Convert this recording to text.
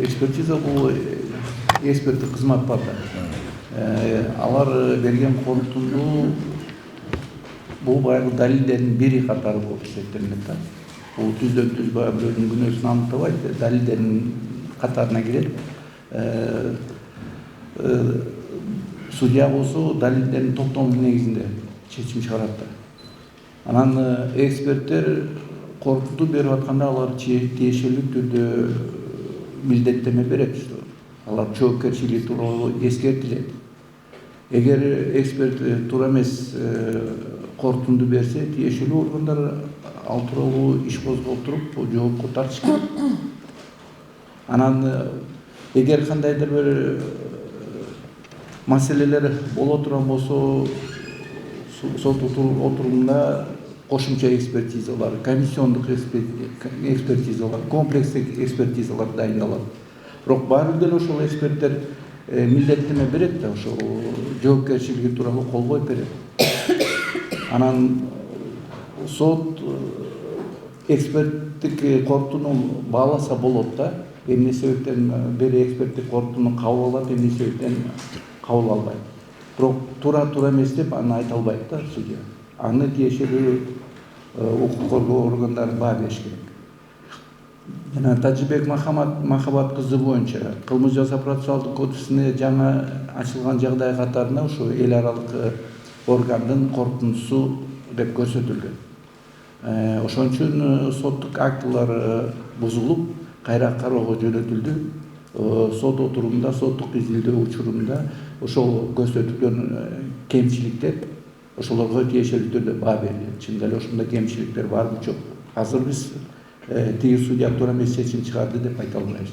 экспертиза бул эксперттик кызмат бар да. Алар берген корутунду бул баягы далилдердин бири катары болуп эсептелинет да. Бул түздөн түз баягы бирөөнүн күнөөсүн аныктабайт, далилдердин катарына кирет. Судья болсо далилдердин топтомунун негизинде чечим чыгарат да. Анан эксперттер корутунду берип атканда алар тиешелүү түрдө милдеттеме берет. Алар жоопкерчилиги тууралуу эскертилет. Эгер эксперт туура эмес корутунду берсе, тиешелүү органдар ал тууралуу иш козголуп туруп жоопко тартыш керек. Анан эгер кандайдыр бир маселелер боло турган болсо, сот отурумунда кошумча экспертизалар, комиссиондук экспертизалар, комплекстик экспертизалар дайындалат. Бирок баары бир деле ошол эксперттер милдеттеме берет да, ошол жоопкерчилиги тууралуу кол коюп берет. Анан сот эксперттик корутууну бааласа болот да. Эмне себептен бери эксперттик корутууну кабыл алат, эмне себептен кабыл албайт. Бирок туура эмес деп аны айта албайт да судья. Аны тиешелүү укук коргоо органдары баа бериш керек. Жана Тажибек Махабат кызы боюнча кылмыш жаза процессуалдык кодексине жаңа ачылган жагдай катарында ушу эл аралык органдын корутундусу деп көрсөтүлгөн. Ошон үчүн соттук актылар бузулуп, кайра кароого жөнөтүлдү. Сот отурумунда, соттук изилдөө учурунда ошол көрсөтүлгөн кемчиликтер ошолорго тиешелүү түрдө баа берилет. Чындап эле ошондой кемчиликтер барбы жокпу? Азыр биз тиги судья туура эмес чечим чыгарды деп айта албайбыз.